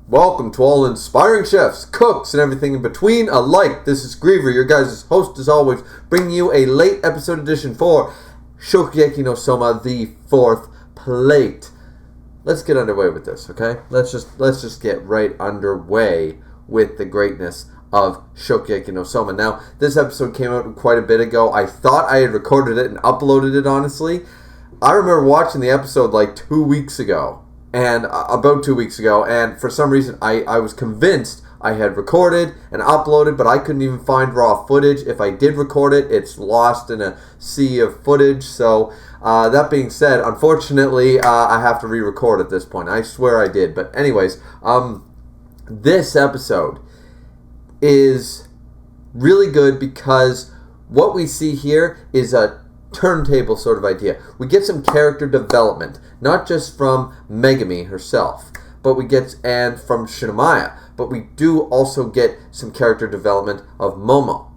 Welcome to all inspiring chefs, cooks, and everything in between alike. This is Griever, your guys' host as always, bringing you a late episode edition for Shokugeki no Souma, the fourth plate. Let's get underway with this, okay? Let's just get right underway with the greatness of Shokugeki no Souma. Now, this episode came out quite a bit ago. I thought I had recorded it and uploaded it, honestly. I remember watching the episode like 2 weeks ago. And about 2 weeks ago, and for some reason I was convinced I had recorded and uploaded, but I couldn't even find raw footage. If I did record it, it's lost in a sea of footage. So that being said, unfortunately, I have to re-record at this point. I swear I did. But anyways, this episode is really good because what we see here is a turntable sort of idea. We get some character development, not just from Megumi herself, but we get and from Shinomiya, but we do also get some character development of Momo.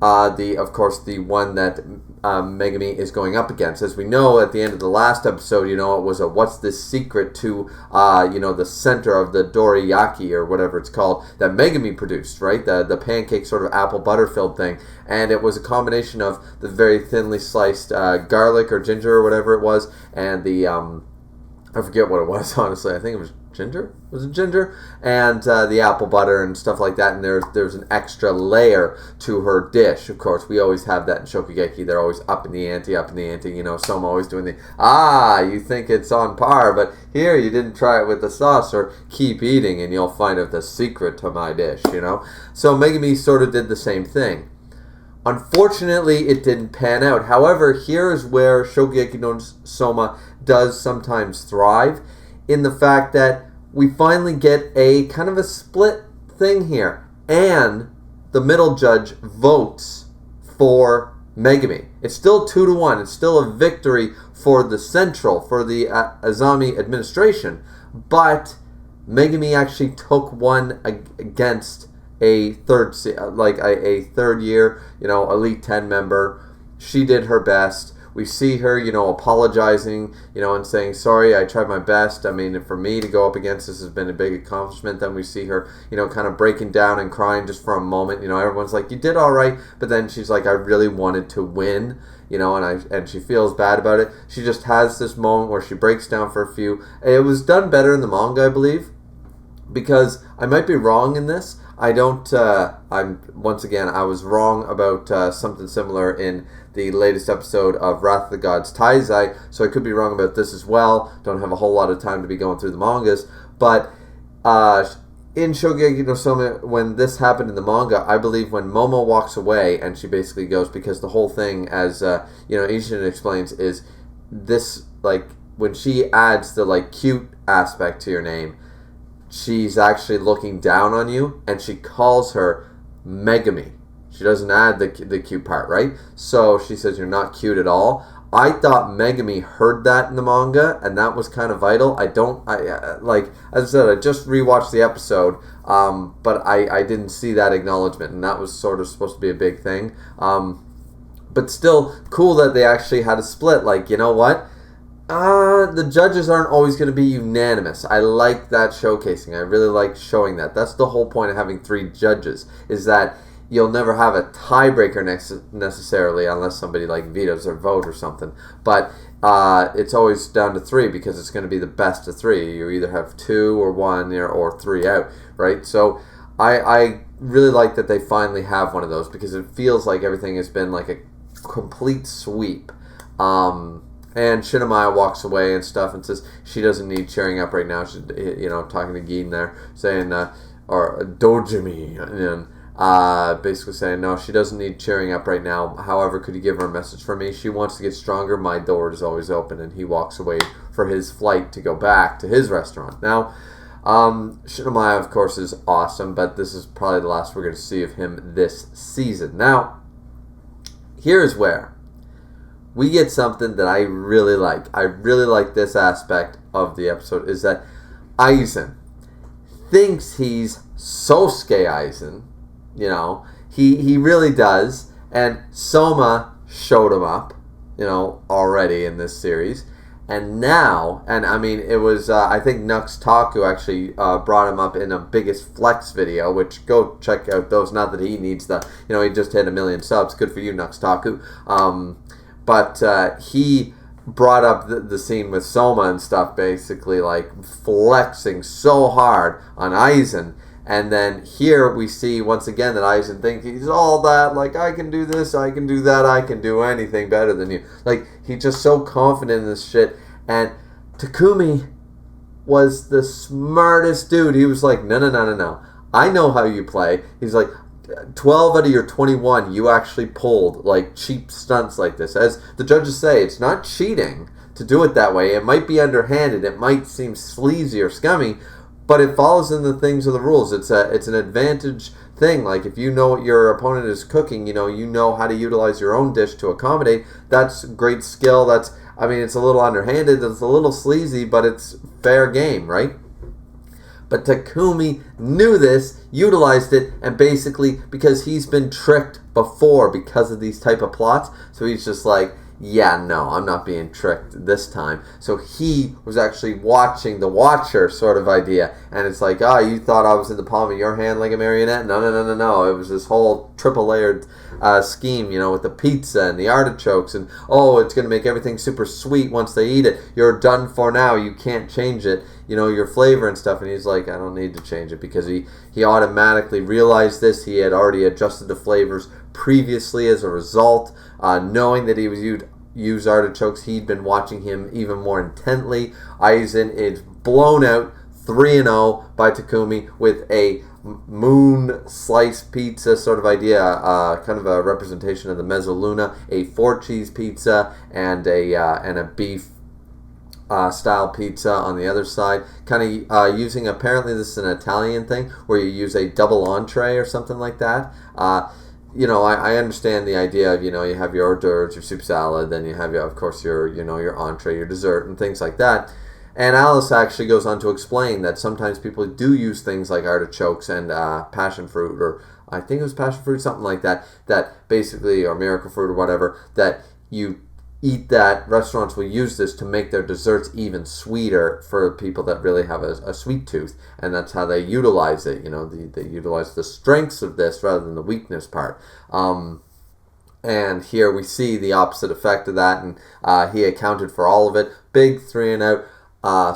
Of course, the one that Megumi is going up against. As we know, at the end of the last episode, it was a what's this secret to, the center of the dorayaki or whatever it's called that Megumi produced, right? The pancake sort of apple butter filled thing. And it was a combination of the very thinly sliced garlic or ginger or whatever it was, and the, I forget what it was, honestly. I think it was ginger? Was it ginger? And the apple butter and stuff like that. And there's an extra layer to her dish. Of course, we always have that in Shokugeki. They're always up in the ante. Souma always doing you think it's on par, but here you didn't try it with the sauce, or keep eating and you'll find out the secret to my dish, So Megumi sort of did the same thing. Unfortunately, it didn't pan out. However, here is where Shokugeki no Souma does sometimes thrive, in the fact that we finally get a kind of a split thing here. And the middle judge votes for Megumi. It's still 2-1. It's still a victory for the central, for the Azami administration. But Megumi actually took one against a a third year, Elite 10 member. She did her best. We see her, apologizing, and saying, sorry, I tried my best. I mean, for me to go up against this has been a big accomplishment. Then we see her, kind of breaking down and crying just for a moment. Everyone's like, you did all right. But then she's like, I really wanted to win, and she feels bad about it. She just has this moment where she breaks down for a few. It was done better in the manga, I believe, because I might be wrong in this. I was wrong about something similar in the latest episode of Wrath of the Gods Taizai, so I could be wrong about this as well. Don't have a whole lot of time to be going through the mangas, but in Shokugeki no Souma, when this happened in the manga, I believe when Momo walks away and she basically goes, because the whole thing, as Ishin explains, is this, when she adds the cute aspect to your name, she's actually looking down on you, and she calls her Megumi. She doesn't add the cute part, right? So she says, you're not cute at all. I thought Megumi heard that in the manga, and that was kind of vital. As I said, I just rewatched the episode, but I didn't see that acknowledgement, and that was sort of supposed to be a big thing. But still, cool that they actually had a split. You know what? The judges aren't always going to be unanimous. I like that showcasing. I really like showing that. That's the whole point of having 3 judges, is that you'll never have a tiebreaker necessarily, unless somebody vetoes their vote or something. But it's always down to 3, because it's going to be the best of 3. You either have 2 or 1 or 3 out, right? So I really like that they finally have one of those, because it feels like everything has been a complete sweep. And Shinomiya walks away and stuff and says she doesn't need cheering up right now. She's, talking to Gin there, saying, or Dojimi, and basically saying, no, she doesn't need cheering up right now. However, could you give her a message for me? She wants to get stronger. My door is always open. And he walks away for his flight to go back to his restaurant. Now, Shinomiya, of course, is awesome, but this is probably the last we're going to see of him this season. Now, here's where we get something that I really like. I really like this aspect of the episode, is that Aizen thinks he's Sosuke Aizen. He really does. And Souma showed him up, already in this series. And now, and I mean, it was, I think Nux Taku actually brought him up in a Biggest Flex video, which go check out those. Not that he needs the, he just hit 1 million subs. Good for you, Nux Taku. But he brought up the scene with Souma and stuff, basically, like, flexing so hard on Aizen. And then here we see, once again, that Aizen thinks he's all that, like, I can do this, I can do that, I can do anything better than you. Like, he's just so confident in this shit. And Takumi was the smartest dude. He was like, no. I know how you play. He's like, 12 out of your 21, you actually pulled, like, cheap stunts like this. As the judges say, it's not cheating to do it that way. It might be underhanded. It might seem sleazy or scummy, but it follows in the things of the rules. It's an advantage thing. Like, if you know what your opponent is cooking, you know how to utilize your own dish to accommodate. That's great skill. It's a little underhanded. It's a little sleazy, but it's fair game, right? But Takumi knew this, utilized it, and basically, because he's been tricked before because of these type of plots, so he's just like, yeah, no, I'm not being tricked this time. So he was actually watching the watcher sort of idea. And it's like, you thought I was in the palm of your hand like a marionette? No. It was this whole triple layered scheme, with the pizza and the artichokes. And, it's going to make everything super sweet once they eat it. You're done for now. You can't change it, your flavor and stuff. And he's like, I don't need to change it, because he automatically realized this. He had already adjusted the flavors previously as a result, knowing that he was use artichokes. He'd been watching him even more intently. Aizen is blown out 3-0 by Takumi with a moon slice pizza sort of idea, kind of a representation of the mezzaluna, a 4-cheese pizza, and a beef style pizza on the other side, kind of using, apparently this is an Italian thing, where you use a double entree or something like that. I understand the idea of, you have your hors d'oeuvres, your soup salad, then you have, of course, your entree, your dessert, and things like that. And Alice actually goes on to explain that sometimes people do use things like artichokes and passion fruit, or I think it was passion fruit, something like that, that basically, or miracle fruit or whatever, that you eat that. Restaurants will use this to make their desserts even sweeter for people that really have a sweet tooth, and that's how they utilize it. They utilize the strengths of this rather than the weakness part. And here we see the opposite effect of that, and he accounted for all of it. Big 3-0.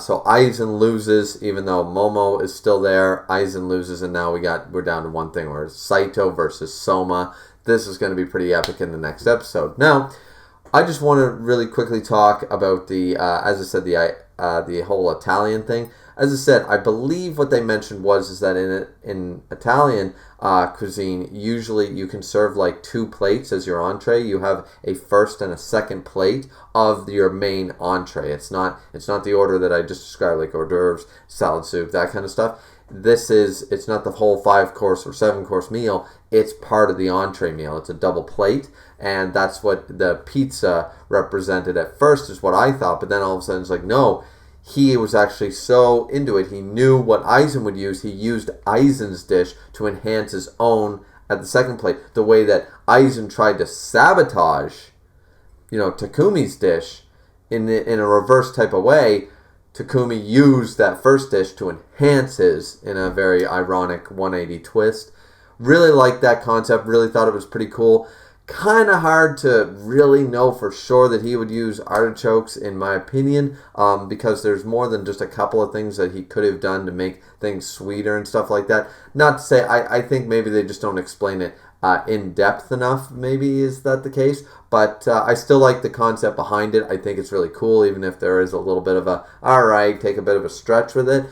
So Aizen loses, even though Momo is still there. Aizen loses, and now we're down to one thing, where it's Saito versus Souma. This is going to be pretty epic in the next episode. Now, I just want to really quickly talk about as I said, the whole Italian thing. As I said, I believe what they mentioned is that in Italian cuisine, usually you can serve like 2 plates as your entree. You have a first and a second plate of your main entree. It's not the order that I just described, like hors d'oeuvres, salad soup, that kind of stuff. It's not the whole 5-course or 7-course meal. It's part of the entree meal. It's a double plate, and that's what the pizza represented at first, is what I thought. But then all of a sudden it's like, no, he was actually so into it. He knew what Aizen would use. He used Aizen's dish to enhance his own at the second plate. The way that Aizen tried to sabotage, Takumi's dish in a reverse type of way, Takumi used that first dish to enhance his in a very ironic 180 twist. Really liked that concept. Really thought it was pretty cool. Kind of hard to really know for sure that he would use artichokes, in my opinion, because there's more than just a couple of things that he could have done to make things sweeter and stuff like that. Not to say, I think maybe they just don't explain it in depth enough, maybe is that the case, but I still like the concept behind it. I think it's really cool, even if there is a little bit of take a bit of a stretch with it.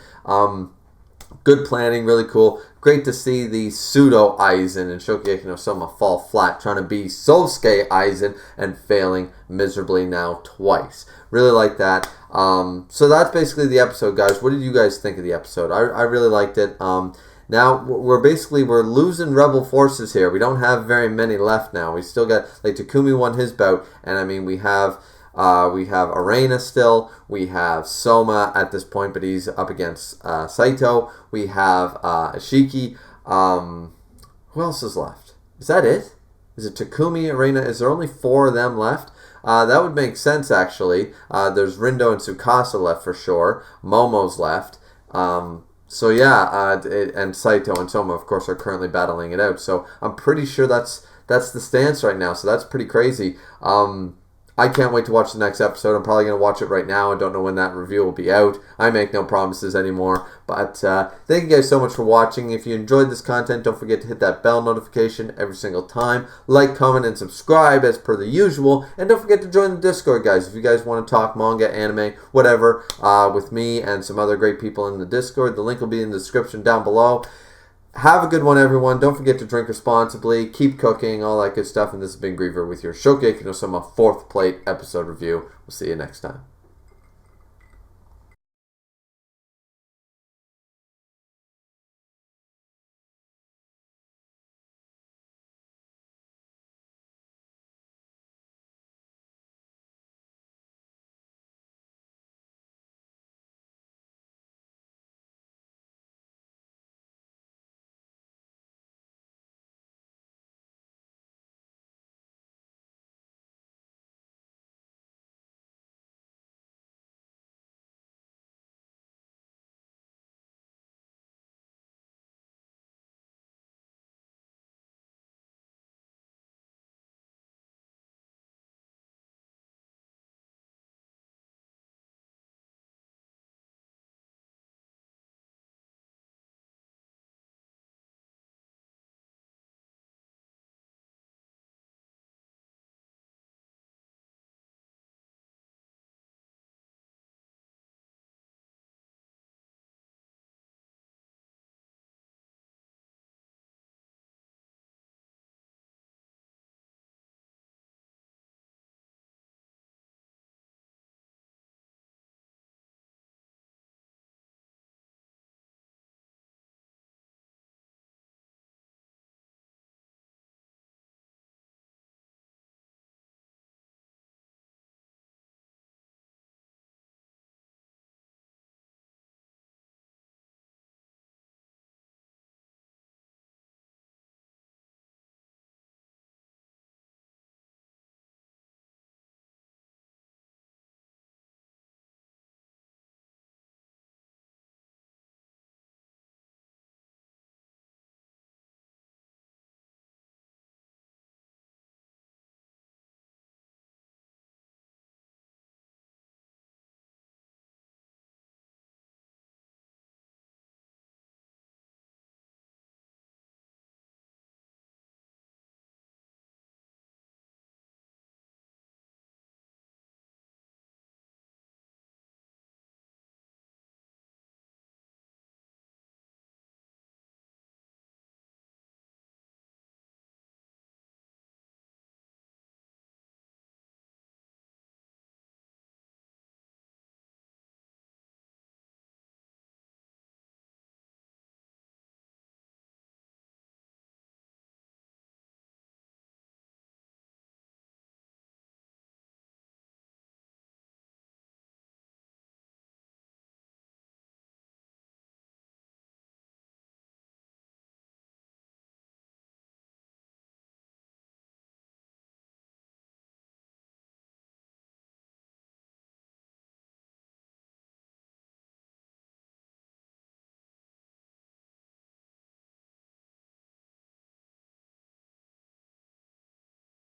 Good planning, really cool. Great to see the pseudo Aizen and Shokugeki no Souma fall flat, trying to be Sosuke Aizen and failing miserably now twice. Really like that. So that's basically the episode, guys. What did you guys think of the episode? I really liked it. Now we're losing rebel forces here. We don't have very many left now. We still got, like, Takumi won his bout, and I mean we have Arena still. We have Souma at this point, but he's up against Saito. We have Ashiki. Who else is left? Is that it? is it Takumi, Arena? Is there only 4 of them left? That would make sense, actually. There's Rindo and Tsukasa left for sure. Momo's left. So yeah, and Saito and Souma, of course, are currently battling it out. So I'm pretty sure that's the stance right now. So that's pretty crazy. I can't wait to watch the next episode. I'm probably going to watch it right now. I don't know when that review will be out. I make no promises anymore. But thank you guys so much for watching. If you enjoyed this content, don't forget to hit that bell notification every single time. Like, comment, and subscribe as per the usual. And don't forget to join the Discord, guys. If you guys want to talk manga, anime, whatever, with me and some other great people in the Discord, the link will be in the description down below. Have a good one, everyone. Don't forget to drink responsibly. Keep cooking, all that good stuff. And this has been Griever with your Shokugeki no Souma 4th plate episode review. We'll see you next time.